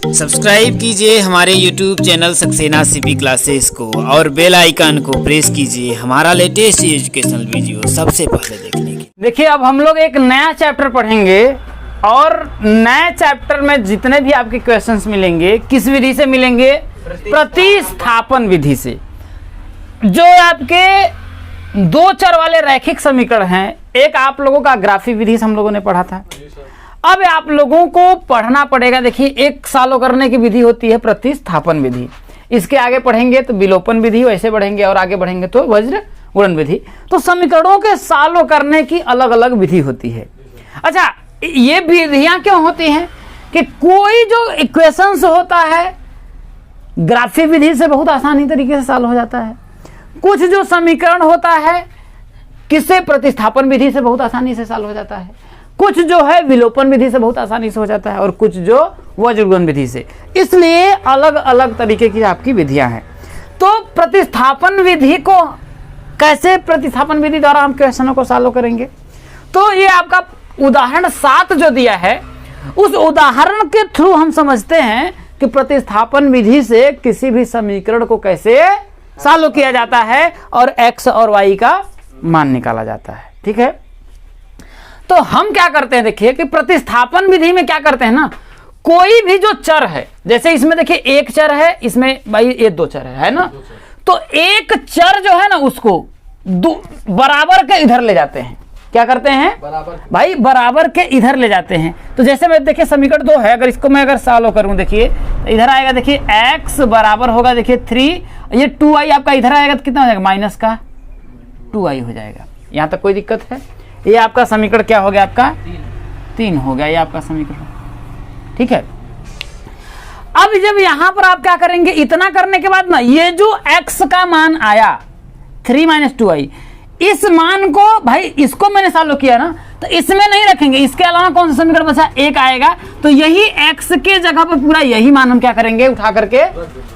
Subscribe कीजिए हमारे YouTube channel Saxena CP classes को और बेल आइकन को प्रेस कीजिए हमारा लेटेस्ट एजुकेशनल वीडियो सबसे पहले देखने के। देखिए, अब हम लोग एक नया चैप्टर पढ़ेंगे और नए चैप्टर में जितने भी आपके क्वेश्चंस मिलेंगे किस विधि से मिलेंगे? प्रतिस्थापन विधि से। जो आपके दो चर वाले रैखिक समीकरण हैं, एक आप लोगों का ग्राफी विधि से हम लोगों ने पढ़ा था। अब आप लोगों को पढ़ना पड़ेगा। देखिए, एक सालों करने की विधि होती है प्रतिस्थापन विधि। इसके आगे पढ़ेंगे तो विलोपन विधि, वैसे बढ़ेंगे और आगे बढ़ेंगे तो वज्र गुणन विधि। तो समीकरणों के सालों करने की अलग अलग विधि होती है। अच्छा, ये विधियां क्यों होती हैं कि कोई जो इक्वेशंस होता है ग्राफी विधि से बहुत आसानी तरीके से सॉल्व हो जाता है। कुछ जो समीकरण होता है किससे? प्रतिस्थापन विधि से बहुत आसानी से सॉल्व हो जाता है। कुछ जो है विलोपन विधि से बहुत आसानी से हो जाता है और कुछ जो वज्रगुणन विधि से। इसलिए अलग अलग तरीके की आपकी विधियां हैं। तो प्रतिस्थापन विधि को कैसे, प्रतिस्थापन विधि द्वारा हम क्वेश्चनों को सॉल्व करेंगे? तो ये आपका उदाहरण 7 जो दिया है, उस उदाहरण के थ्रू हम समझते हैं कि प्रतिस्थापन विधि से किसी भी समीकरण को कैसे सॉल्व किया जाता है और x और y का मान निकाला जाता है। ठीक है, तो हम क्या करते हैं? देखिए कि प्रतिस्थापन विधि में क्या करते हैं ना, कोई भी जो चर है, जैसे इसमें देखिए एक चर है, इसमें भाई ये दो चर है ना, तो एक चर जो है ना उसको बराबर के इधर ले जाते हैं। क्या करते हैं भाई? बराबर के इधर ले जाते हैं। तो जैसे मैं देखिए समीकरण 2 है, अगर इसको मैं अगर सॉल्व करूं, देखिए इधर आएगा, देखिए x बराबर होगा देखिए 3, ये 2i आपका इधर आएगा तो कितना हो जाएगा? माइनस का 2i हो जाएगा। यहां तक कोई दिक्कत है? ये आपका समीकरण क्या हो गया? आपका 3 हो गया ये आपका समीकरण। ठीक है, अब जब यहां पर आप क्या करेंगे, इतना करने के बाद ना ये जो x का मान आया 3 - 2i, इस मान को भाई इसको मैंने सॉल्व किया ना, तो इसमें नहीं रखेंगे। इसके अलावा कौन सा समीकरण बचा? एक आएगा, तो यही x के जगह पर पूरा यही मान हम क्या करेंगे? उठा करके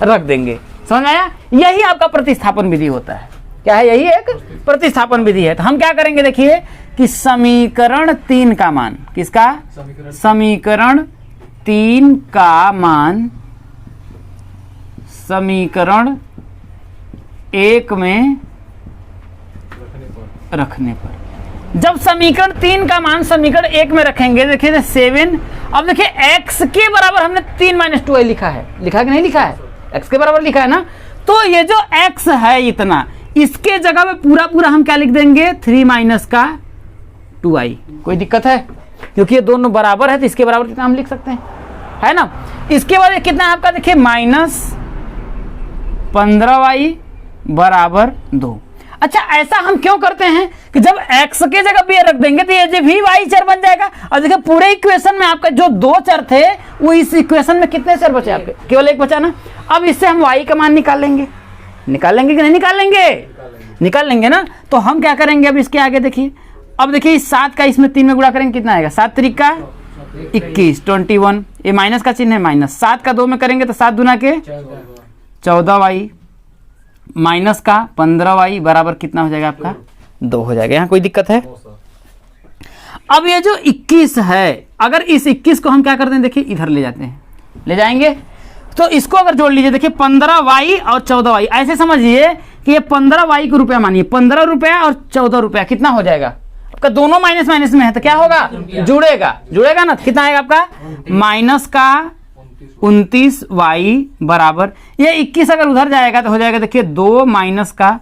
रख देंगे। समझ आया? यही आपका प्रतिस्थापन विधि होता है। क्या है? यही एक प्रतिस्थापन विधि है। तो हम क्या करेंगे? देखिए कि समीकरण 3 का मान, किसका? समीकरण 3 का मान समीकरण 1 में रखने पर, जब समीकरण 3 का मान समीकरण 1 में रखेंगे, देखिए 7। अब देखिए x के बराबर हमने 3 - 2i लिखा है। लिखा कि नहीं लिखा है? x के बराबर लिखा है ना, तो ये जो x है इतना, इसके जगह में पूरा हम क्या लिख देंगे? 3 - 2i। कोई दिक्कत है? क्योंकि ये दोनों बराबर है तो इसके बराबर कितना हम लिख सकते हैं, है ना। इसके बाद कितना है आपका? देखिए -15y बराबर 2। अच्छा, ऐसा हम क्यों करते हैं कि जब x के जगह पे रख देंगे तो ये भी y चर बन जाएगा। और देखिए पूरे इक्वेशन में आपका जो 2 चर थे, वो इस इक्वेशन में कितने चर बचे आपके? केवल एक बचा ना। अब इससे हम y का मान निकाल लेंगे। निकालेंगे कि नहीं निकालेंगे? निकाल लेंगे ना। तो हम क्या करेंगे अब इसके आगे? देखिए, अब देखिए इस 7 का इसमें 3 में गुणा करेंगे, कितना आएगा? 7 3 का 21, 21। ये माइनस का चिन्ह है, माइनस। 7 का 2 में करेंगे तो 7 दूना के 14y, माइनस का 15y बराबर कितना हो जाएगा आपका? 2 हो जाएगा। यहाँ कोई दिक्कत है? अब ये जो 21 है, अगर इस 21 को हम क्या करते हैं? देखिए इधर ले जाते हैं, ले जाएंगे तो इसको अगर जोड़ लीजिए, देखिए 15y और 14y, ऐसे समझिए कि ये 15y को रुपया मानिए, 15 रुपया और 14 रुपया कितना हो जाएगा आपका? दोनों माइनस माइनस में है तो क्या होगा? जुड़ेगा ना। कितना आएगा आपका? माइनस का 29y बराबर, ये 21 अगर उधर जाएगा तो हो जाएगा देखिए 2 माइनस का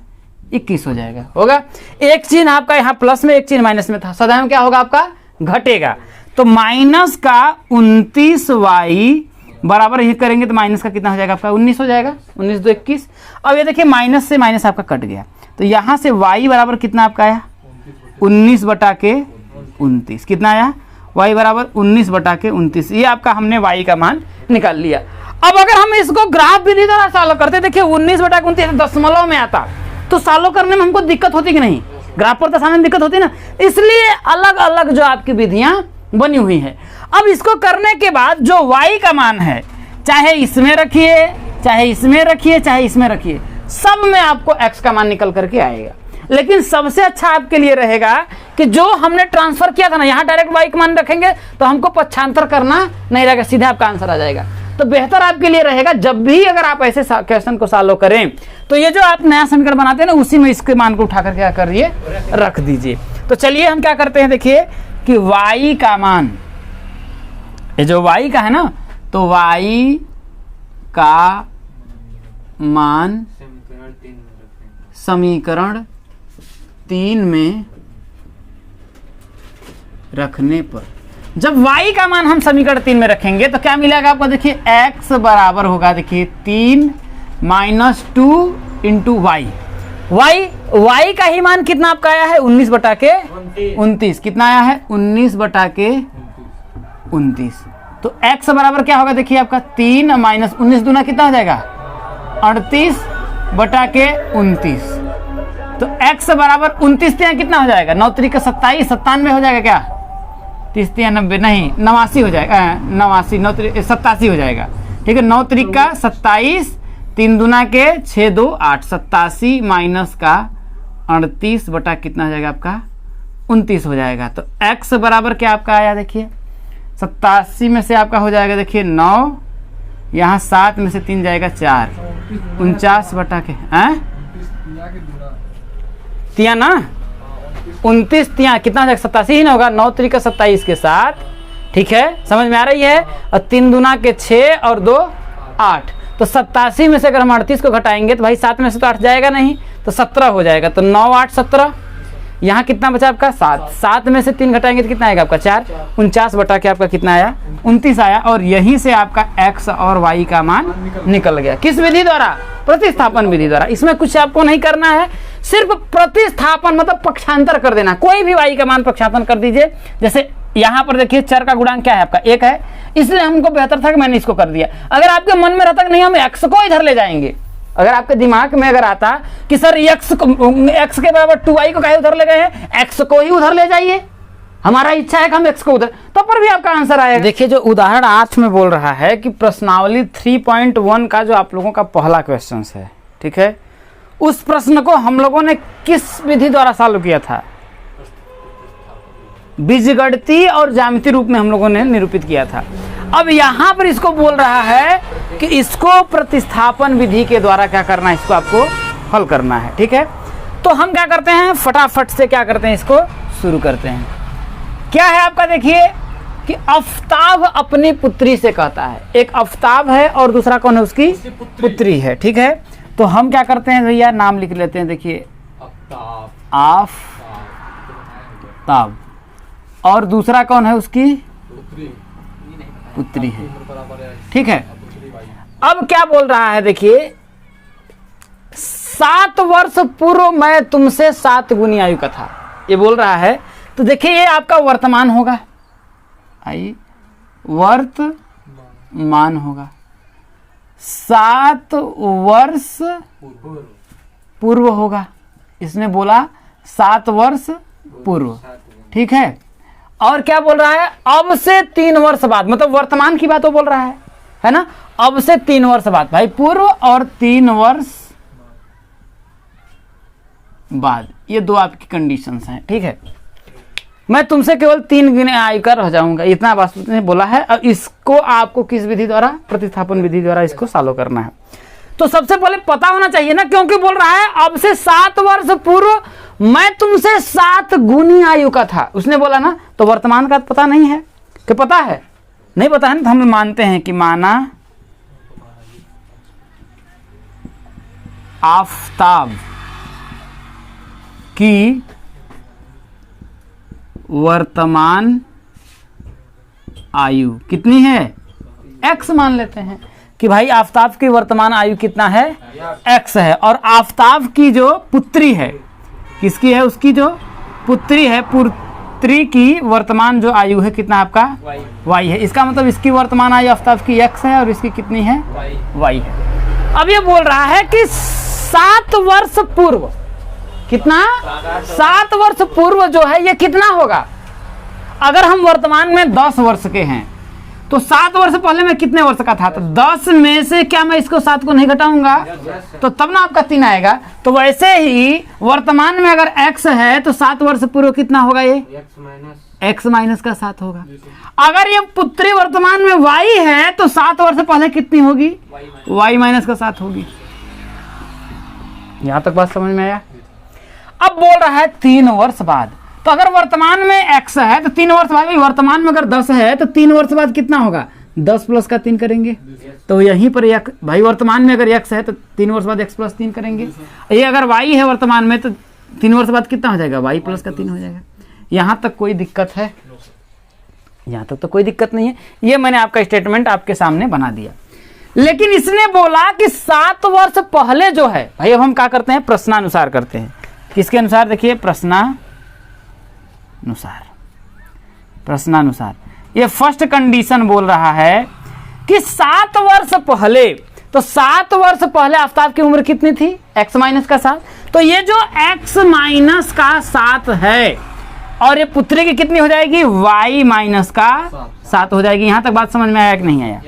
21 हो जाएगा। होगा एक चिन्ह आपका यहाँ प्लस में, एक चिन्ह माइनस में था, सदैव क्या होगा आपका? घटेगा। तो माइनस का 29y बराबर ही करेंगे तो माइनस का कितना हो जाएगा आपका? 19 हो जाएगा। 19 2 21। अब ये देखिए माइनस से माइनस आपका कट गया, तो यहाँ से y बराबर कितना आपका आया? 19/29। कितना आया? y बराबर 19/29। ये आपका हमने y का मान निकाल लिया। अब अगर हम इसको ग्राफ विधि द्वारा सॉल्व करते, देखिए 19/29 दशमलव में आता, तो सॉल्व करने में हमको दिक्कत होती कि नहीं? ग्राफ पर दर्शाने में दिक्कत होती ना। इसलिए अलग अलग जो आपकी विधियां बनी हुई है। अब इसको करने के बाद जो y का मान है, चाहे इसमें रखिए, चाहे इसमें रखिए, चाहे इसमें रखिए, सब में आपको x का मान निकल करके आएगा। लेकिन सबसे अच्छा आपके लिए रहेगा कि जो हमने ट्रांसफर किया था ना, यहाँ डायरेक्ट y का मान रखेंगे तो हमको पक्षांतर करना नहीं रहेगा, सीधा आपका आंसर आ जाएगा। तो बेहतर आपके लिए रहेगा जब भी अगर आप ऐसे क्वेश्चन को सॉल्व करें तो ये जो आप नया समीकरण बनाते हैं ना, उसी में इसके मान को उठा कर क्या करिए, रख दीजिए। तो चलिए हम क्या करते हैं, देखिए कि y का मान, ये जो y का है ना, तो y का मान समीकरण 3 में रखने पर, जब y का मान हम समीकरण 3 में रखेंगे तो क्या मिलेगा आपको, देखिए x बराबर होगा, देखिए 3 माइनस 2 इंटू y। y का ही मान कितना आपका आया है, 19 बटा के 29। कितना आया है, 19 बटा के 29। तो x बराबर क्या होगा, देखिए आपका 3 माइनस 19 दूना कितना हो जाएगा, 38 बटा के 29। तो x बराबर 29 कितना हो जाएगा, 9 3 का 27, 97 हो जाएगा क्या, 30 3 90 नहीं 89 हो जाएगा, 89 9 3 87 हो जाएगा। ठीक है, 9 3 का 27, 3 दूना के 6 2 8, 87 माइनस का 38 बटा कितना हो जाएगा आपका 29 हो जाएगा। तो x बराबर क्या आपका आया, देखिए 87 में से आपका हो जाएगा, देखिए 9, यहाँ 7 में से 3 जाएगा 4, 49 बटा के तिया ना 29 तिया कितना हो जाएगा, 87 ही ना होगा, 9 3 का 27 के साथ। ठीक है, समझ में आ रही है। और 3 दूना के 6 और 2 8, तो 87 में से अगर हम 38 को घटाएंगे तो भाई 7 में से तो 8 जाएगा नहीं, तो 17 हो जाएगा। तो 9 8 17, यहाँ कितना बचा आपका 7, 7 में से 3 घटाएंगे तो कितना आएगा आपका 4, 49 बटा के आपका कितना आया 29 आया। और यहीं से आपका x और y का मान निकल गया। किस विधि द्वारा, प्रतिस्थापन विधि द्वारा। इसमें कुछ आपको नहीं करना है, सिर्फ प्रतिस्थापन मतलब पक्षांतर कर देना। कोई भी y का मान पक्षांतर कर दीजिए। जैसे यहाँ पर देखिए चर का गुणांक क्या है आपका 1 है, इसलिए हमको बेहतर था कि मैंने इसको कर दिया। अगर आपके मन में रहता कि नहीं हम x को इधर ले जाएंगे, अगर आपके दिमाग में अगर आता कि सर x के बराबर 2y को काहे उधर ले गए हैं, x को ही उधर ले जाइए, हमारा इच्छा है कि हम x को उधर, तो पर भी आपका आंसर आएगा। देखिए जो उदाहरण 8 में बोल रहा है कि प्रश्नावली 3.1 का जो आप लोगों का पहला क्वेश्चन है, ठीक है, उस प्रश्न को हम लोगों ने किस विधि द्वारा सॉल्व किया था, बीजगणितीय और ज्यामितीय रूप में हम लोगों ने निरूपित किया था। अब यहाँ पर इसको बोल रहा है कि इसको प्रतिस्थापन विधि के द्वारा क्या करना है, इसको आपको हल करना है। ठीक है, तो हम क्या करते हैं, फटाफट से क्या करते हैं, इसको शुरू करते हैं। क्या है आपका, देखिए कि आफ्ताब अपनी पुत्री से कहता है, एक आफ्ताब है और दूसरा कौन है, उसकी पुत्री है। ठीक है, तो हम क्या करते हैं भैया, नाम लिख लेते हैं। देखिए आफ्ताब और दूसरा कौन है, उसकी पुत्री है। ठीक है, अब क्या बोल रहा है, देखिए 7 वर्ष पूर्व मैं तुमसे 7 गुनी आयु का था, ये बोल रहा है। तो देखिए ये आपका वर्तमान होगा, आई वर्तमान होगा, 7 वर्ष पूर्व होगा, इसने बोला 7 वर्ष पूर्व। ठीक है, और क्या बोल रहा है, अब से 3 वर्ष बाद, मतलब वर्तमान की बात वो बोल रहा है ना, अब से 3 वर्ष बाद, भाई पूर्व और 3 वर्ष बाद, ये दो आपकी कंडीशंस हैं। ठीक है, मैं तुमसे केवल 3 गुने आयु का रह जाऊंगा, इतना बात उसने बोला है। अब इसको आपको किस विधि द्वारा, प्रतिस्थापन विधि द्वारा इसको सॉल्व करना है। तो सबसे पहले पता होना चाहिए ना, क्योंकि बोल रहा है अब से 7 वर्ष पूर्व मैं तुमसे 7 गुनी आयु का था, उसने बोला ना, तो वर्तमान का पता नहीं है कि पता है, नहीं पता है ना, तो हम मानते हैं कि माना आफ्ताब की वर्तमान आयु कितनी है, x मान लेते हैं कि भाई आफ्ताब की वर्तमान आयु कितना है, x है। और आफ्ताब की जो पुत्री है, किसकी है, उसकी जो पुत्री है, पुत्री की वर्तमान जो आयु है कितना आपका y है। इसका मतलब इसकी वर्तमान आयु आफ्ताब की x है और इसकी कितनी है, y है। अब ये बोल रहा है कि 7 वर्ष पूर्व, कितना 7 वर्ष पूर्व जो है ये कितना होगा। अगर हम वर्तमान में 10 वर्ष के हैं तो 7 वर्ष पहले मैं कितने वर्ष का था, तो 10 में से क्या मैं इसको 7 को नहीं घटाऊंगा, तो तब ना आपका 3 आएगा। तो वैसे ही वर्तमान में अगर x है तो 7 वर्ष पूर्व कितना होगा, ये x माइनस का 7 होगा। अगर ये पुत्री वर्तमान में y है तो 7 वर्ष पहले कितनी होगी? y माइनस का 7 होगी। यहां तक बात समझ में आया? अब बोल रहा है 3 वर्ष बाद, तो अगर वर्तमान में x है तो 3 वर्ष बाद, वर्तमान में अगर 10 है तो 3 वर्ष बाद कितना होगा? 10 प्लस का 3 करेंगे, तो यहीं पर भाई वर्तमान में अगर x है तो 3 वर्ष बाद x प्लस 3 करेंगे। ये अगर y है वर्तमान में तो 3 वर्ष बाद कितना हो जाएगा? y प्लस का 3 हो जाएगा। यहाँ तक कोई दिक्कत है? यहाँ तक तो कोई दिक्कत नहीं है। ये मैंने आपका स्टेटमेंट आपके सामने बना दिया। लेकिन इसने बोला कि 7 वर्ष पहले जो है, भाई अब हम क्या करते हैं? प्रश्नानुसार करते हैं। किसके अनुसार? देखिए प्रश्नानुसार। प्रश्नानुसार ये फर्स्ट कंडीशन बोल रहा है कि 7 वर्ष पहले, तो 7 वर्ष पहले आफ्ताब की उम्र कितनी थी? x माइनस का 7। तो ये जो x माइनस का 7 है और ये पुत्री की कितनी हो जाएगी? y माइनस का 7 हो जाएगी। यहां तक बात समझ में आया कि नहीं आया?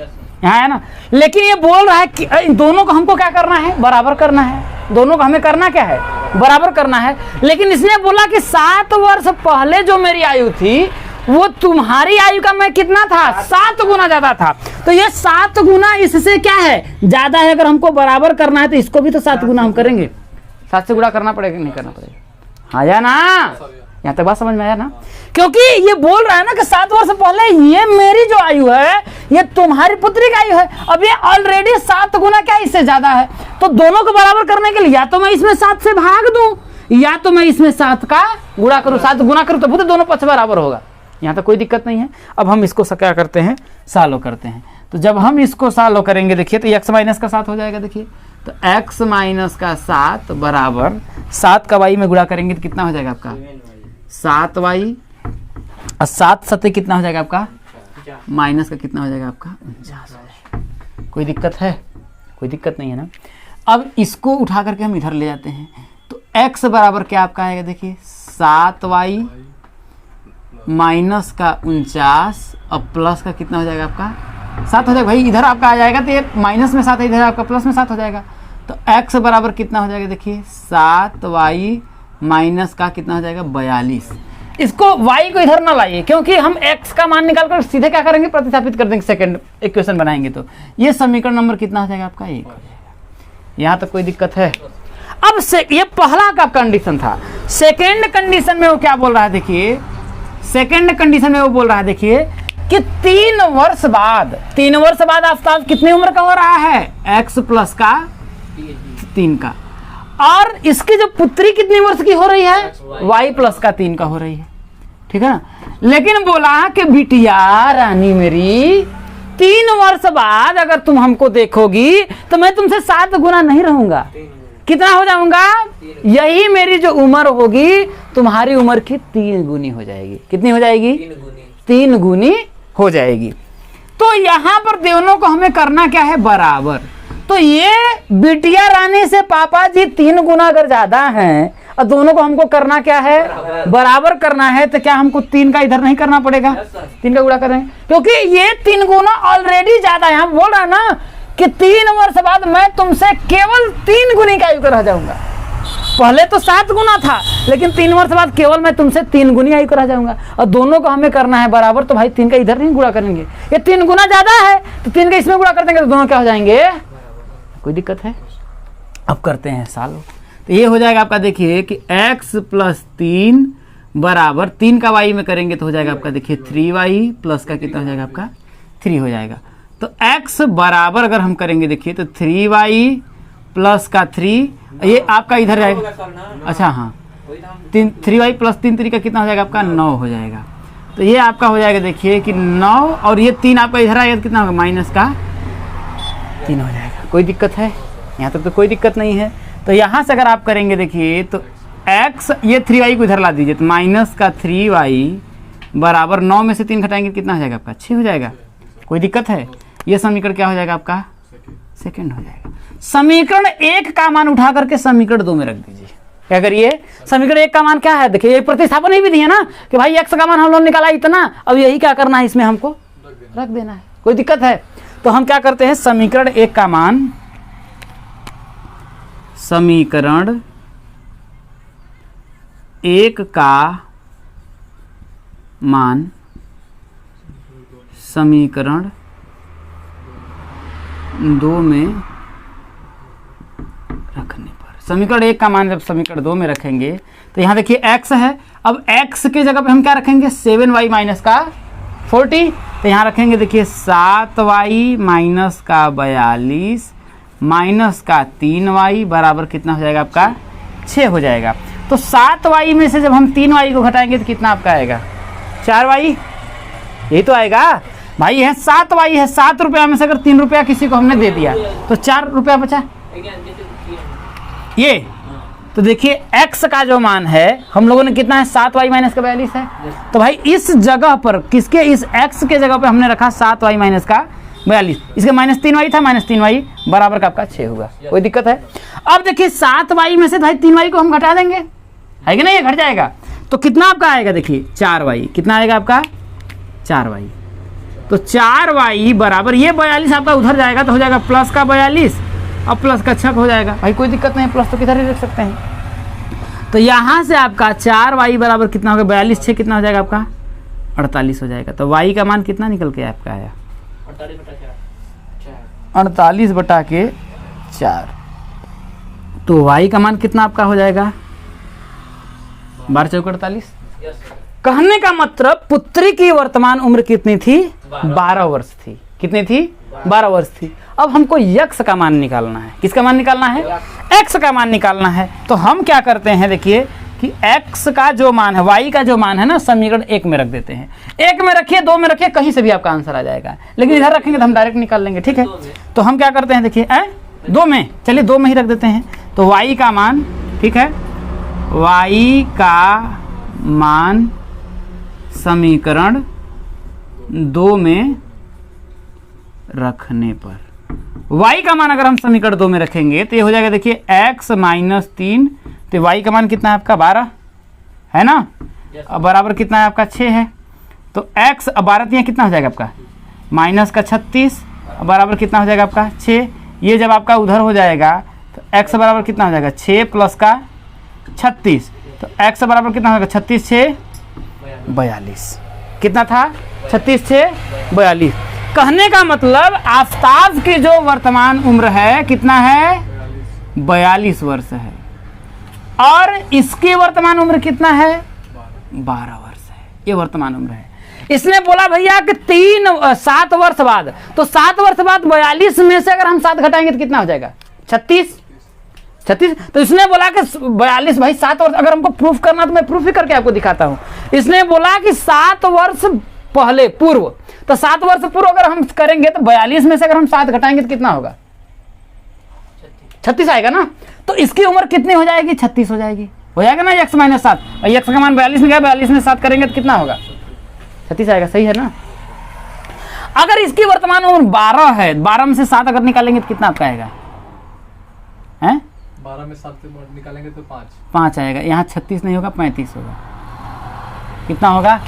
यहाँ आया ना? लेकिन ये बोल रहा है कि दोनों को हमको क्या करना है? बराबर करना है। दोनों को हमें करना क्या है? बराबर करना है। लेकिन इसने बोला कि 7 वर्ष पहले जो मेरी आयु थी वो तुम्हारी आयु का मैं कितना था? 7 गुना ज्यादा था। तो ये 7 गुना इससे क्या है? ज्यादा है। अगर हमको बराबर करना है तो इसको भी तो 7 गुना हम करेंगे। 7 से गुणा करना पड़ेगा, नहीं करना पड़ेगा? आया ना? यहाँ तक बात समझ में आया ना? क्योंकि ये बोल रहा है ना कि 7 वर्ष पहले ये मेरी जो आयु है ये तुम्हारी पुत्री की आयु है। अब ये ऑलरेडी 7 गुना क्या इससे ज्यादा है। तो दोनों को बराबर करने के लिए या तो मैं इसमें 7 से भाग दूं या तो मैं इसमें 7 का गुणा करूं। 7 गुना करूं तो दोनों पक्ष बराबर होगा। यहाँ तक कोई दिक्कत नहीं है। अब हम इसको क्या करते हैं? सालो करते हैं। तो जब हम इसको सालो करेंगे देखिए तो x माइनस का 7 हो जाएगा। देखिए तो x माइनस का 7 बराबर 7 का y में गुणा करेंगे तो कितना हो जाएगा आपका? 7y और 7 सत्ते कितना हो जाएगा आपका? माइनस का कितना हो जाएगा आपका? 49। कोई दिक्कत है? कोई दिक्कत नहीं है ना? अब इसको उठा करके हम इधर ले जाते हैं तो x बराबर क्या आपका आएगा? देखिए 7y माइनस का 49 और प्लस का कितना हो जाएगा आपका? 7 हो जाएगा। भाई इधर आपका आ जाएगा तो ये माइनस में 7 है, इधर आपका प्लस में 7 हो जाएगा। तो x बराबर कितना हो जाएगा? देखिए 7y माइनस का कितना हो जाएगा? 42। इसको y को इधर ना लाइए क्योंकि हम x का मान निकाल कर सीधे क्या करेंगे? प्रतिस्थापित कर देंगे। सेकंड इक्वेशन बनाएंगे तो ये समीकरण नंबर कितना हो जाएगा आपका? 1 हो जाएगा। यहाँ तक कोई दिक्कत है? अब ये पहला का कंडीशन था। सेकेंड कंडीशन में वो क्या बोल रहा है? देखिए सेकेंड कंडीशन में वो बोल रहा है देखिए कि 3 वर्ष बाद आफ्ताब कितनी उम्र का हो रहा है? x प्लस का 3 का। और इसकी जो पुत्री कितनी वर्ष की हो रही है? y प्लस का 3 का हो रही है। ठीक है ना? लेकिन बोला कि बिटिया रानी मेरी 3 वर्ष बाद अगर तुम हमको देखोगी तो मैं तुमसे 7 गुना नहीं रहूंगा। कितना हो जाऊंगा? यही मेरी जो उम्र होगी तुम्हारी उम्र की 3 गुनी हो जाएगी। कितनी हो जाएगी? 3 गुनी हो जाएगी। तो यहाँ पर दोनों को हमें करना क्या है? बराबर। तो ये बिटिया रानी से पापा जी 3 गुना अगर ज्यादा हैं और दोनों को हमको करना क्या है? बराबर करना है। तो क्या हमको 3 का इधर नहीं करना पड़ेगा? 3 का गुणा करेंगे क्योंकि ये 3 गुना ऑलरेडी ज्यादा है। हम बोल रहा है ना कि 3 वर्ष बाद मैं तुमसे केवल 3 गुनी का आयु का रह जाऊंगा। पहले तो 7 गुना था लेकिन 3 वर्ष बाद केवल मैं तुमसे 3 गुनी आयु का रह जाऊंगा। और दोनों को हमें करना है बराबर। तो भाई 3 का इधर नहीं गुणा करेंगे, ये 3 गुना ज्यादा है तो 3 का इसमें गुणा कर देंगे तो दोनों क्या हो जाएंगे? कोई दिक्कत है? अब करते हैं सालो। तो ये हो जाएगा आपका देखिए कि x प्लस 3 बराबर 3 का y में करेंगे तो हो जाएगा आपका देखिए 3y प्लस का कितना हो जाएगा आपका? 3 हो जाएगा। तो x बराबर अगर हम करेंगे देखिए तो 3y प्लस का 3, ये आपका इधर जाएगा। अच्छा हाँ 3y प्लस 3 3 का कितना हो जाएगा आपका? 9 हो जाएगा। तो ये आपका हो जाएगा देखिए कि 9 और ये 3 आपका इधर आएगा तो कितना होगा? माइनस का 3 हो जाएगा। कोई दिक्कत है? यहाँ तक तो कोई दिक्कत नहीं है। तो यहाँ से अगर आप करेंगे देखिए तो x ये 3y को इधर ला दीजिए तो माइनस का 3y बराबर 9 में से 3 घटाएंगे कितना हो जाएगा आपका? 6 हो जाएगा। कोई दिक्कत है? ये समीकरण क्या हो जाएगा आपका? सेकंड हो जाएगा। समीकरण 1 का मान उठा करके समीकरण 2 में रख दीजिए। क्या करिए? समीकरण 1 का मान क्या है? देखिए ये प्रतिस्थापन ही विधि है ना कि भाई x का मान हम लोग निकाला इतना, अब यही क्या करना है? इसमें हमको रख देना है। कोई दिक्कत है? तो हम क्या करते हैं? समीकरण 1 का मान समीकरण 1 का मान समीकरण 2 में रखने पर, समीकरण 1 का मान जब समीकरण 2 में रखेंगे तो यहाँ देखिए x है, अब x के जगह पे हम क्या रखेंगे 7y माइनस का 40, तो यहाँ रखेंगे देखिए 7y माइनस का 42 माइनस का 3y बराबर कितना हो जाएगा आपका 6 हो जाएगा। तो 7y में से जब हम 3y को घटाएंगे तो कितना आपका आएगा 4y, यही तो आएगा भाई। यह 7y है, 7 रुपया में से अगर 3 रुपया किसी को हमने दे दिया तो 4 रुपया बचा ये। तो देखिए x का जो मान है हम लोगों ने कितना है 7y माइनस का 42 है, तो भाई इस जगह पर किसके, इस x के जगह पे हमने रखा 7y माइनस का 42, इसके माइनस 3y था, माइनस 3y बराबर का आपका 6 होगा। कोई दिक्कत है? अब देखिए 7y में से भाई 3y को हम घटा देंगे, है कि नहीं, ये घट जाएगा तो कितना आपका आएगा देखिए 4y, कितना आएगा आपका 4y। तो 4y बराबर ये 42 आपका उधर जाएगा तो हो जाएगा प्लस का 42 और प्लस का 6 हो जाएगा। भाई कोई दिक्कत नहीं, प्लस तो किधर ही रख सकते हैं। तो यहाँ से आपका 4y बराबर कितना होगा 42 6 कितना हो जाएगा आपका 48 हो जाएगा। तो y का मान कितना निकल के आपका आया 48 बटा के 4। तो y का मान कितना आपका हो जाएगा 12 चौक 48। कहने का मतलब पुत्री की वर्तमान उम्र कितनी थी 12 वर्ष थी। कितनी थी 12 वर्ष थी। अब हमको यक्ष का मान निकालना है। किसका मान निकालना है x का मान निकालना है। तो हम क्या करते हैं देखिए कि x का जो मान है y का जो मान है ना समीकरण 1 में रख देते हैं। 1 में रखिए 2 में रखिए कहीं से भी आपका आंसर आ जाएगा, लेकिन इधर रखेंगे तो हम डायरेक्ट निकाल लेंगे। ठीक है, तो हम क्या करते हैं देखिए 2 में, चलिए 2 में ही रख देते हैं। तो y का मान, ठीक है, y का मान समीकरण 2 में रखने पर, y का मान अगर हम समीकरण 2 में रखेंगे तो ये हो जाएगा देखिए x माइनस 3, तो y का मान कितना है आपका 12 है ना, अब बराबर कितना है आपका 6 है। तो x 12 कितना हो जाएगा आपका माइनस का 36 बराबर कितना हो जाएगा आपका 6। ये जब आपका उधर हो जाएगा तो x बराबर कितना हो जाएगा 6 प्लस का 36, तो x बराबर कितना होगा 36 6 42। कितना था 36 6 42। कहने का मतलब आफताब की जो वर्तमान उम्र है कितना है 42 वर्ष है और इसकी वर्तमान उम्र कितना है 12 वर्ष है। ये वर्तमान उम्र है। इसने बोला भैया कि 7 वर्ष बाद, तो 7 वर्ष बाद 42 में से अगर हम 7 घटाएंगे तो कितना हो जाएगा 36। तो इसने बोला कि 42 भाई 7 वर्ष, अगर हमको प्रूफ करना तो मैं प्रूफ ही करके आपको दिखाता हूं। इसने बोला कि 7 वर्ष पहले पूर्व, तो 7 वर्ष पूर्व अगर हम करेंगे तो 42 में से अगर हम 7 घटाएंगे तो कितना होगा 36 आएगा ना। तो इसकी उम्र कितनी हो जाएगी 36 हो जाएगी, हो जाएगा ना x माइनस 7, और x का मान 42 में गया, 42 में 7 करेंगे तो कितना होगा 36 आएगा। सही है ना। अगर इसकी वर्तमान उम्र 12 है, 12 में से 7 अगर निकालेंगे तो कितना आपका आएगा हैं 12 में 7 निकालेंगे तो 5 आएगा। यहाँ 36 नहीं होगा 35 होगा। कितना होगा,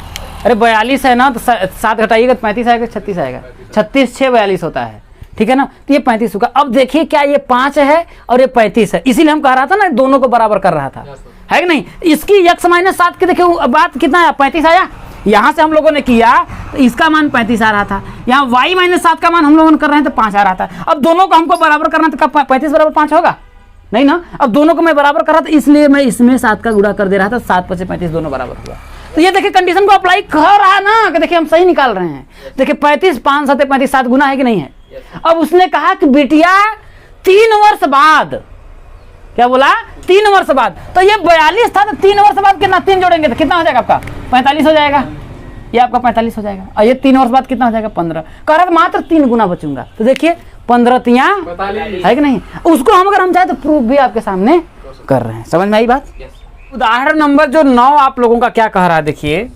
अरे 42 है ना तो 7 घटाइएगा तो 35 आएगा 36 आएगा। 36 6 42 होता है, ठीक है ना। तो ये 35 होगा। अब देखिए क्या ये 5 है और ये 35 है, इसीलिए हम कह रहा था ना दोनों को बराबर कर रहा था, है कि नहीं। इसकी x माइनस 7 की देखिए बात कितना आया 35 आया। यहाँ से हम लोगों ने किया तो इसका मान 35 आ रहा था, यहाँ y माइनस 7 का मान हम लोगों ने कर रहे हैं तो 5 आ रहा था। अब दोनों को हमको बराबर करना तो कब 35 बराबर 5 होगा नहीं ना। अब दोनों को मैं बराबर कर रहा था इसलिए मैं इसमें 7 का गुणा कर दे रहा था, 7 5 35 दोनों बराबर हुआ। तो ये देखिए कंडीशन को अप्लाई कर रहा ना कि देखिए हम सही निकाल रहे हैं। देखिए 35 5 7 35 7 गुना है कि नहीं है। अब उसने कहा कि बिटिया 3 वर्ष बाद, क्या बोला 3 वर्ष बाद, तो ये 42 था तो 3 वर्ष बाद कितना 3 जोड़ेंगे तो कितना हो जाएगा आपका 45 हो जाएगा। ये आपका 45 हो जाएगा और ये 3 वर्ष बाद कितना हो जाएगा 15। कह रहा था मात्र 3 गुना बचूंगा, तो देखिए 15 तिया है कि नहीं। उसको हम अगर हम चाहे तो प्रूफ भी आपके सामने कर रहे हैं। समझ में आई बात। उदाहरण नंबर जो 9 आप लोगों का क्या कह रहा है देखिए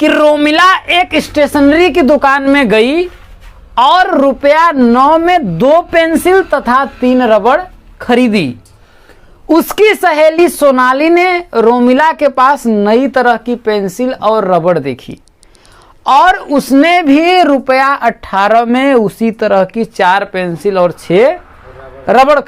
कि रोमिला एक स्टेशनरी की दुकान में गई और रुपया 9 में 2 पेंसिल तथा 3 रबड़ खरीदी। उसकी सहेली सोनाली ने रोमिला के पास नई तरह की पेंसिल और रबड़ देखी और उसने भी रुपया 18 में उसी तरह की 4 पेंसिल और 6 रबड़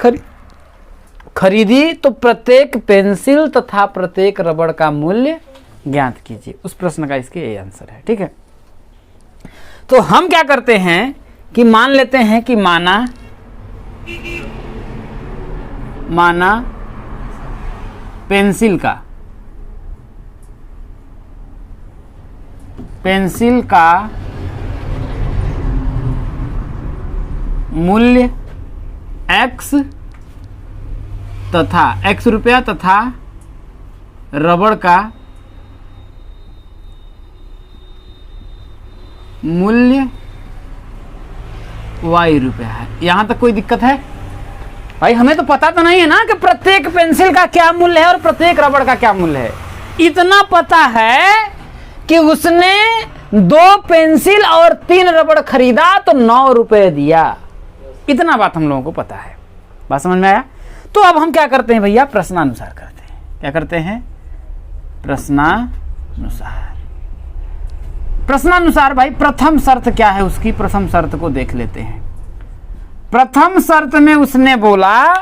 खरीदी। तो प्रत्येक पेंसिल तथा प्रत्येक रबड़ का मूल्य ज्ञात कीजिए। उस प्रश्न का इसके ये आंसर है। ठीक है, तो हम क्या करते हैं कि मान लेते हैं कि माना पेंसिल का मूल्य x तथा x रुपया तथा रबड़ का मूल्य y रुपया है। यहां तक कोई दिक्कत है भाई? हमें तो पता तो नहीं है ना कि प्रत्येक पेंसिल का क्या मूल्य है और प्रत्येक रबड़ का क्या मूल्य है। इतना पता है कि उसने 2 पेंसिल और 3 रबड़ खरीदा तो 9 रुपए दिया। इतना बात हम लोगों को पता है। बात समझ में आया? तो अब हम क्या करते हैं भैया, प्रश्नानुसार करते हैं। क्या करते हैं? प्रश्नानुसार भाई प्रथम शर्त क्या है उसकी, प्रथम शर्त को देख लेते हैं। प्रथम शर्त में उसने बोला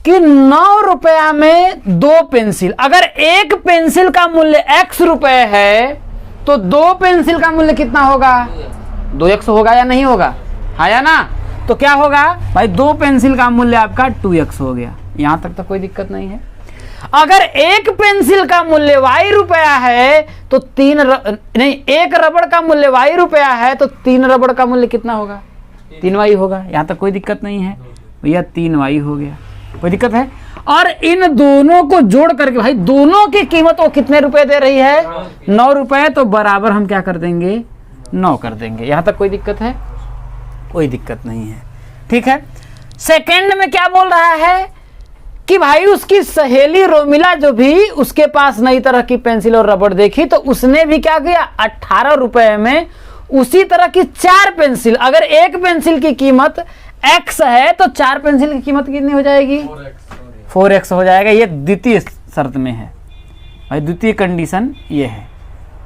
कि 9 रुपया में 2 पेंसिल, अगर एक पेंसिल का मूल्य x रुपए है तो 2 पेंसिल का मूल्य कितना होगा? 2x होगा या नहीं होगा? हाँ या ना? तो क्या होगा भाई, 2 पेंसिल का मूल्य आपका 2x हो गया। यहां तक तो कोई दिक्कत नहीं है। अगर एक पेंसिल का मूल्य y रुपया है तो एक रबड़ का मूल्य y रुपया है तो 3 रबड़ का मूल्य कितना होगा? 3y होगा। यहां तक कोई दिक्कत नहीं है भैया, 3y हो गया। कोई दिक्कत है? और इन दोनों को जोड़ करके भाई दोनों की कीमत वो कितने रुपए दे रही है? 9 रुपए। तो बराबर हम क्या कर देंगे? 9 कर देंगे। यहां तक कोई दिक्कत है? कोई दिक्कत नहीं है। ठीक है, सेकंड में क्या बोल रहा है कि भाई उसकी सहेली रोमिला जो भी उसके पास नई तरह की पेंसिल और रबड़ देखी तो उसने भी क्या किया, 18 रुपए में उसी तरह की 4 पेंसिल, अगर एक पेंसिल की कीमत x है तो 4 पेंसिल की कीमत कितनी हो जाएगी? 4x हो जाएगा। ये द्वितीय शर्त में है भाई, द्वितीय कंडीशन ये है,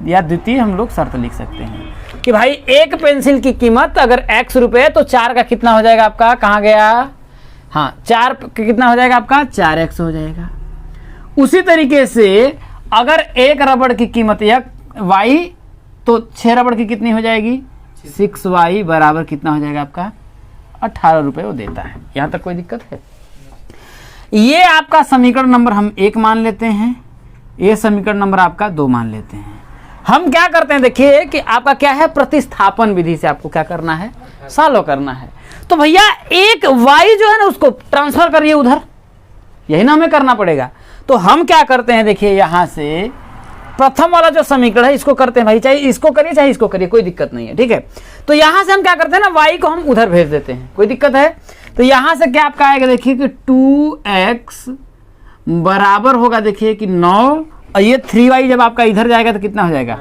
या द्वितीय हम लोग शर्त लिख सकते हैं कि भाई एक पेंसिल की कीमत अगर x रुपए तो 4 का कितना हो जाएगा आपका? कहाँ गया? हाँ, 4 कितना हो जाएगा आपका? 4x हो जाएगा। उसी तरीके से अगर एक रबड़ की कीमत या y तो 6 रबड़ की कितनी हो जाएगी? 6y बराबर कितना हो जाएगा आपका? 18 रुपए वो देता है। यहां तक कोई दिक्कत है? ये आपका समीकरण नंबर हम 1 मान लेते हैं, ये समीकरण नंबर आपका 2 मान लेते हैं। हम क्या करते हैं, देखिए कि आपका क्या है, प्रतिस्थापन विधि से आपको क्या करना है? सॉल्व करना है। तो भैया एक y जो है ना उसको ट्रांसफर करिए उधर, यही ना हमें करना पड़ेगा। तो हम क्या करते हैं, देखिए यहां से प्रथम वाला जो समीकरण है इसको करते हैं भाई, चाहे इसको करिए चाहे इसको करिए, कोई दिक्कत नहीं है। ठीक है, तो यहां से हम क्या करते हैं ना, y को हम उधर भेज देते हैं। कोई दिक्कत है? तो यहां से क्या आपका आएगा, देखिए कि 2x बराबर होगा, देखिए कि 9, और ये 3y जब आपका इधर जाएगा तो कितना हो जाएगा?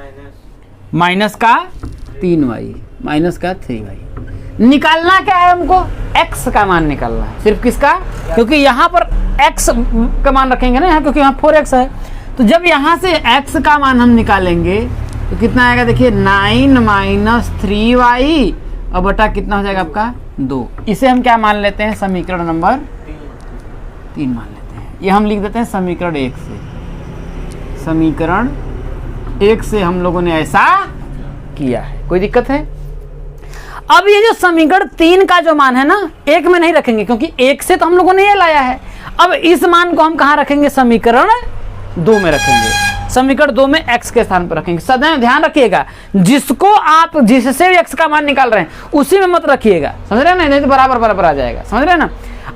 माइनस का 3y, माइनस का 3y। निकालना क्या है हमको? x का मान निकालना है। सिर्फ किसका? क्योंकि यहाँ पर x का मान रखेंगे ना यहाँ, क्योंकि यहाँ 4x है। तो जब यहाँ से x का मान हम निकालेंगे तो कितना आएगा, देखिए 9 माइनस 3y और बटा कितना हो जाएगा आपका? 2। इसे हम क्या मान लेते हैं? समीकरण नंबर 3 मान लेते हैं। ये हम लिख देते हैं समीकरण 1 से। समीकरण 1 से हम लोगों ने ऐसा किया है। कोई दिक्कत है? अब ये जो समीकरण 3 का जो मान है ना, 1 में नहीं रखेंगे क्योंकि 1 से तो हम लोगों ने ये लाया है। अब इस मान को हम कहाँ रखेंगे? समीकरण 2 में रखेंगे। समीकरण 2 में x के स्थान पर रखेंगे। सदैव ध्यान रखिएगा, जिसको आप जिससे x का मान निकाल रहे हैं उसी में मत रखिएगा, समझ रहे हैं ना? नहीं तो बराबर बराबर आ जाएगा, समझ रहे हैं ना?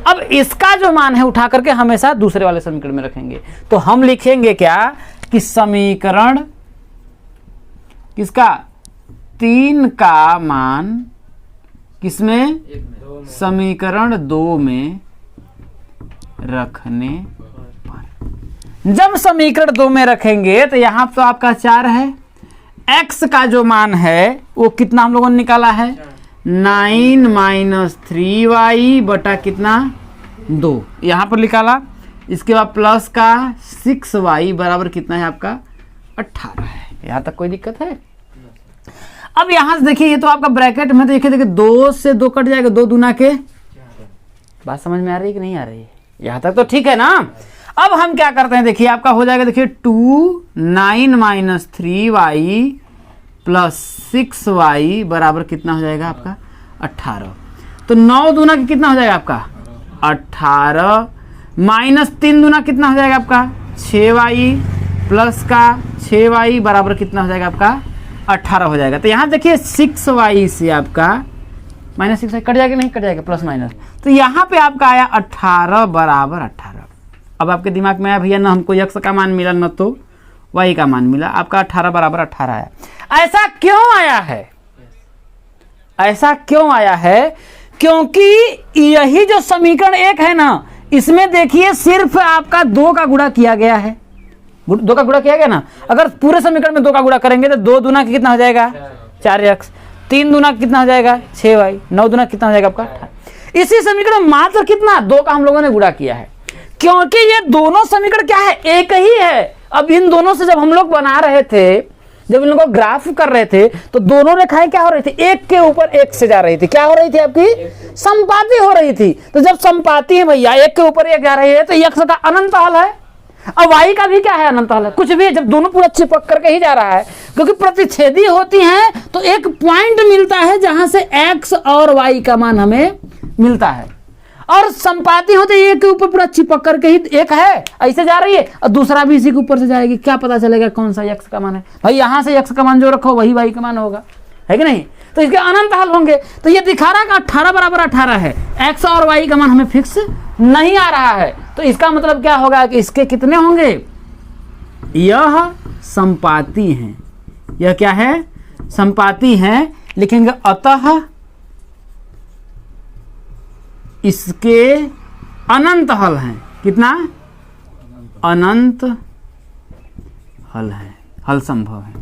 अब इसका जो मान है उठा करके हमेशा दूसरे वाले समीकरण में रखेंगे। तो हम लिखेंगे क्या कि समीकरण किसका? 3 का मान किसमें? समीकरण 2 में रखने पर। जब समीकरण 2 में रखेंगे तो यहां तो आपका 4 है, x का जो मान है वो कितना हम लोगों ने निकाला है? 9 माइनस 3y बटा कितना? 2 यहां पर निकाला। इसके बाद प्लस का 6y बराबर कितना है आपका? 18 है। यहां तक कोई दिक्कत है? अब यहां से देखिए, ये तो आपका ब्रैकेट में, देखिए 2 से 2 कट जाएगा, 2 दूना के। बात समझ में आ रही है कि नहीं आ रही है? यहां तक तो ठीक है ना? अब हम क्या करते हैं, देखिए आपका हो जाएगा, देखिए 2 9 माइनस 3y प्लस 6y बराबर कितना हो जाएगा आपका 18। तो 9 दूना कितना हो जाएगा आपका 18 माइनस 3 दूना कितना हो जाएगा आपका 6y प्लस का 6y बराबर कितना हो जाएगा आपका 18 हो जाएगा। तो यहाँ देखिए 6y से आपका माइनस 6y कट जाएगा, नहीं कट जाएगा, प्लस माइनस, तो यहाँ पे आपका आया 18 बराबर 18। अब आपके दिमाग में आया भैया ना हमको x का मान मिला न तो y का मान मिला, आपका 18 बराबर 18 आया। ऐसा क्यों आया है, ऐसा क्यों आया है, क्योंकि यही जो समीकरण 1 है ना, इसमें देखिए सिर्फ आपका 2 का गुणा किया गया है, 2 का गुणा किया गया ना। अगर पूरे समीकरण में 2 का गुणा करेंगे तो 2 दूना कितना हो जाएगा 4x, 3 दूना कितना हो जाएगा 6y, 9 दूना कितना हो जाएगा आपका 18। इसी समीकरण में मात्र कितना 2 का हम लोगों ने गुणा किया है, क्योंकि ये दोनों समीकरण क्या है एक ही है। अब इन दोनों से जब हम लोग बना रहे थे, जब इन लोगों को ग्राफ कर रहे थे, तो दोनों रेखाएं क्या हो रही थी, एक के ऊपर एक से जा रही थी, क्या हो रही थी आपकी संपाती हो रही थी। तो जब संपाती है भैया एक के ऊपर एक जा रही है तो x का अनंत हल है, अब y का भी क्या है अनंत हल है, कुछ भी जब दोनों पूरा चिपक करके ही जा रहा है, क्योंकि प्रतिच्छेदी होती हैं तो एक पॉइंट मिलता है जहां से x और y का मान हमें मिलता है, और संपाती होते एक के ऊपर पूरा चिपक करके ही एक है ऐसे जा रही है और दूसरा भी इसी के ऊपर से जाएगी, क्या पता चलेगा कौन सा x का मान है भाई, यहां से x का मान जो रखो वही y का मान होगा, है कि नहीं। तो इसके अनंत हल होंगे। तो ये दिखा रहा है कि 18 बराबर 18 है, x और y का मान हमें फिक्स नहीं आ रहा है, तो इसका मतलब क्या होगा कि इसके कितने होंगे, यह संपाती हैं, यह क्या है संपाती हैं, लिखेंगे अतः इसके अनंत हल हैं, कितना अनंत हल है, हल संभव है।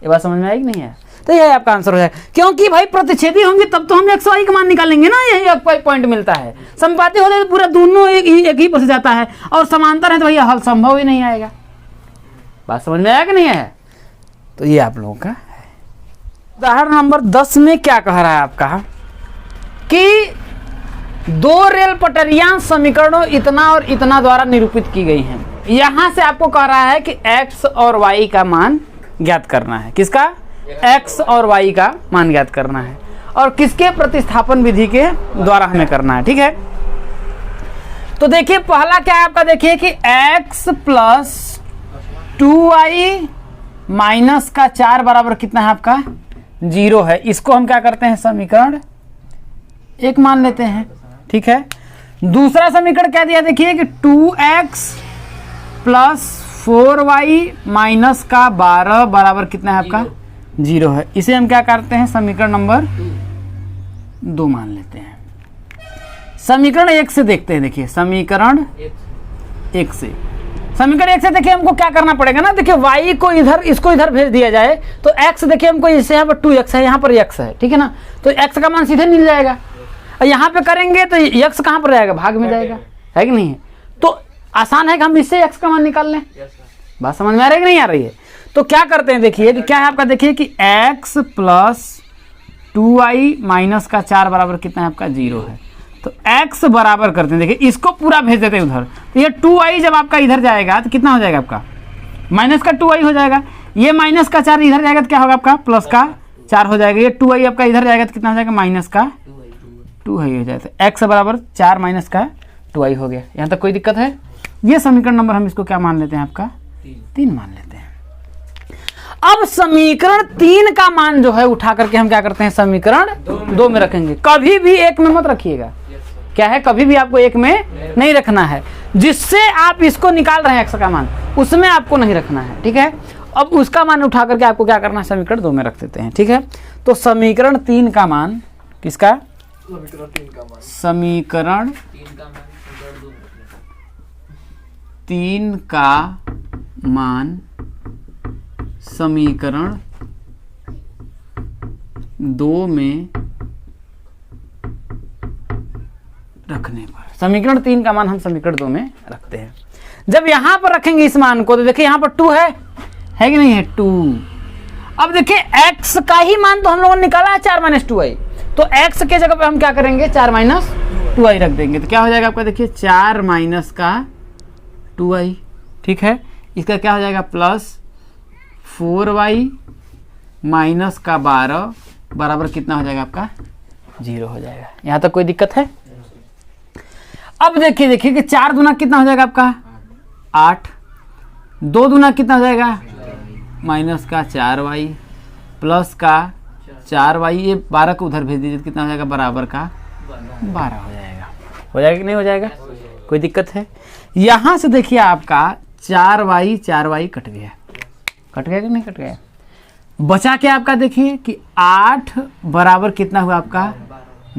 ये बात समझ में आएगी नहीं है, तो यह आपका आंसर हो जाएगा, क्योंकि भाई प्रतिच्छेदी होंगे तब तो हम x y का मान निकालेंगे ना, यही एक पॉइंट मिलता है। संपाती हो जाए तो पूरा दोनों एक ही पर से जाता है, और समांतर है तो भैया हल संभव ही नहीं आएगा। बात समझ में आया कि नहीं है, तो ये आप लोगों का है। उदाहरण नंबर 10 में क्या कह रहा है आपका कि 2 रेल पटरियां समीकरणों इतना और इतना द्वारा निरूपित की गई हैं। यहां से आपको कह रहा है कि x और y का मान ज्ञात करना है, किसका x और y का मान ज्ञात करना है, और किसके प्रतिस्थापन विधि के द्वारा हमें करना है, ठीक है। तो देखिए पहला क्या है आपका, देखिए कि x प्लस 2y माइनस का 4 बराबर कितना है आपका 0 है। इसको हम क्या करते हैं समीकरण 1 मान लेते हैं, ठीक है। दूसरा समीकरण क्या दिया, देखिए कि 2x प्लस 4y माइनस का 12 बराबर कितना है आपका 0 है। इसे हम क्या करते हैं समीकरण नंबर 2 मान लेते हैं। समीकरण 1 से देखते हैं, देखिए समीकरण 1 से, समीकरण 1 से देखिए हमको क्या करना पड़ेगा ना, देखिए y को इधर, इसको इधर भेज दिया जाए तो x देखिए हमको इससे यहाँ पर 2x है, यहाँ पर x है, ठीक है ना, तो x का मान सीधे मिल जाएगा, और यहाँ पे करेंगे तो x कहाँ पर रहेगा, भाग में जाएगा, है कि नहीं। तो आसान है कि हम इससे x का मान निकाल लें। बात समझ में आ रही है कि नहीं आ रही है। तो क्या करते हैं, देखिए कि क्या है आपका, देखिए कि x प्लस 2y माइनस का 4 बराबर कितना है आपका 0 है। तो x बराबर करते हैं, देखिए इसको पूरा भेज देते हैं उधर, तो ये 2y जब आपका इधर जाएगा तो कितना हो जाएगा आपका माइनस का 2y हो जाएगा, ये माइनस का 4 इधर जाएगा तो क्या होगा आपका प्लस का 4 हो जाएगा, ये 2y आपका इधर जाएगा तो कितना हो जाएगा माइनस का 2y हो जाएगा। तो x बराबर 4 माइनस का 2y हो गया। यहाँ तक कोई दिक्कत है। ये समीकरण नंबर हम इसको क्या मान लेते हैं आपका 3 मान लेते हैं। अब समीकरण 3 का मान जो है उठा करके हम क्या करते हैं समीकरण 2 में रखेंगे। कभी भी 1 में मत रखिएगा, क्या है कभी भी आपको 1 में नहीं रखना है, जिससे आप इसको निकाल रहे हैं x का मान उसमें आपको नहीं रखना है, ठीक है। अब उसका मान उठा करके आपको क्या करना है समीकरण 2 में रख देते हैं, ठीक है। तो समीकरण 3 का मान किसका, समीकरण 3 का मान समीकरण 2 में रखने पर, समीकरण 3 का मान हम समीकरण 2 में रखते हैं। जब यहां पर रखेंगे इस मान को तो देखिए यहां पर 2 है कि नहीं है 2। अब देखिए x का ही मान तो हम लोगों ने निकाला है 4 माइनस 2y, तो x के जगह पे हम क्या करेंगे 4 माइनस 2y रख देंगे, तो क्या हो जाएगा आपका देखिए 4 माइनस का 2y, ठीक है। इसका क्या हो जाएगा प्लस 4y माइनस का 12 बराबर कितना हो जाएगा आपका 0 हो जाएगा। यहाँ तक कोई दिक्कत है? अब देखिए कि 4 दूना कितना हो जाएगा आपका 8, 2 दूना कितना हो जाएगा माइनस का 4y प्लस का 4y, ये 12 को उधर भेज दीजिए, कितना हो जाएगा बराबर का 12 हो जाएगा। हो जाएगा कि नहीं हो जाएगा? कोई दिक्कत है? यहाँ से देखिए आपका 4y कट गया, कट गया कि नहीं कट गया? बचा क्या आपका, देखिए कि 8 बराबर कितना हुआ आपका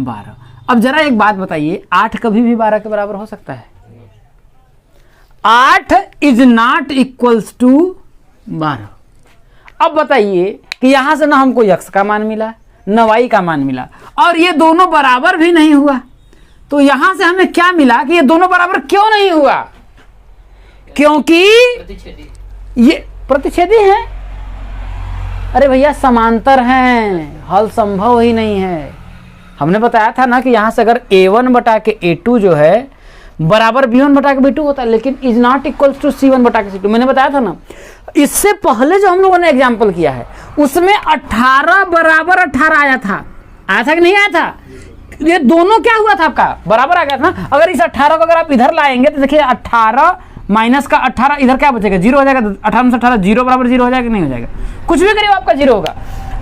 12। अब जरा एक बात बताइए, 8 कभी भी 12 के बराबर हो सकता है? 8 इज नॉट इक्वल्स टू 12। अब बताइए कि यहां से ना हमको x का मान मिला न y का मान मिला, और ये दोनों बराबर भी नहीं हुआ, तो यहां से हमें क्या मिला कि ये दोनों बराबर क्यों नहीं हुआ? क्योंकि ये प्रतिच्छेदी है। अरे भैया समांतर हैं, हल संभव ही नहीं है। हमने बताया था ना कि यहां से अगर a1 बटा के a2 जो है बराबर b1 बटा के b2 होता है, लेकिन is not equals to c1 बटा के c2। मैंने बताया था ना, इससे पहले जो हम लोगों ने एग्जाम्पल किया है उसमें 18 बराबर 18 आया था कि नहीं आया था? ये दोनों क्या हुआ था आपका बराबर आ गया था ना। अगर इस 18 को अगर आप इधर लाएंगे तो देखिए 18 माइनस का 18, इधर क्या बचेगा 0 हो जाएगा। 18 से 18 0 बराबर 0 हो जाएगा कि नहीं हो जाएगा? कुछ भी करिए आपका 0 होगा।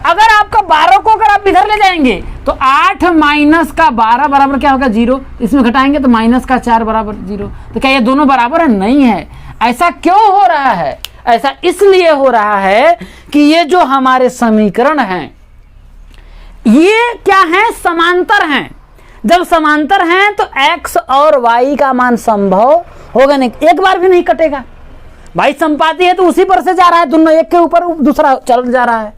अगर आपका 12 को अगर आप इधर ले जाएंगे तो 8 माइनस का 12 बराबर क्या होगा 0, इसमें घटाएंगे तो माइनस का 4 बराबर 0। तो क्या ये दोनों बराबर है? नहीं है। ऐसा क्यों हो रहा है? ऐसा इसलिए हो रहा है कि ये जो हमारे समीकरण हैं ये क्या है, समांतर हैं। जब समांतर हैं तो x और y का मान संभव होगा नहीं, एक बार भी नहीं कटेगा। भाई संपाती है तो उसी पर से जा रहा है, दोनों एक के ऊपर दूसरा चल जा रहा है।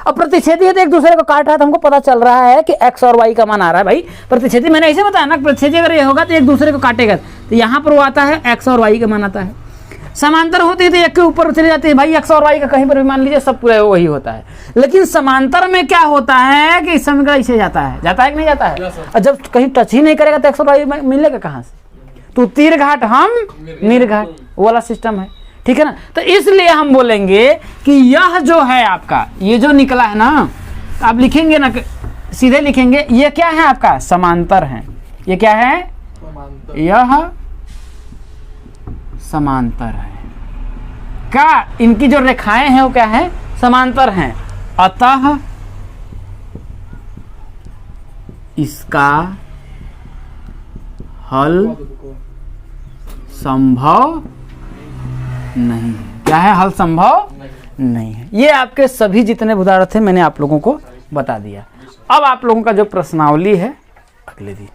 अब प्रतिच्छेदी है तो एक दूसरे को काट रहा है, तो हमको पता चल रहा है कि x और y का मान आ रहा है। भाई प्रतिच्छेदी मैंने ऐसे बताया ना, प्रतिच्छेदी अगर ये होगा तो एक दूसरे को काटेगा, तो यहाँ पर वो आता है x और y का मान आता है। समांतर होती है तो एक के ऊपर चले जाते हैं भाई, x और y का कहीं पर भी मान लीजिए सब पूरा वही होता है। लेकिन समांतर में क्या होता है कि समीकरण ऐसे जाता है कि नहीं जाता है? और जब कहीं टच ही नहीं करेगा तो x और y मिलेगा कहाँ से? तो तीर घाट हम निर्घाट वो वाला सिस्टम है, ठीक है ना। तो इसलिए हम बोलेंगे कि यह जो है आपका, ये जो निकला है ना, आप लिखेंगे ना, सीधे लिखेंगे ये क्या है आपका समांतर है। ये क्या है? यह समांतर है। क्या इनकी जो रेखाएं हैं वो क्या है? समांतर हैं। अतः इसका हल संभव नहीं है। क्या है? हल संभव नहीं है। ये आपके सभी जितने उदाहरण थे मैंने आप लोगों को बता दिया। अब आप लोगों का जो प्रश्नावली है अगले दिन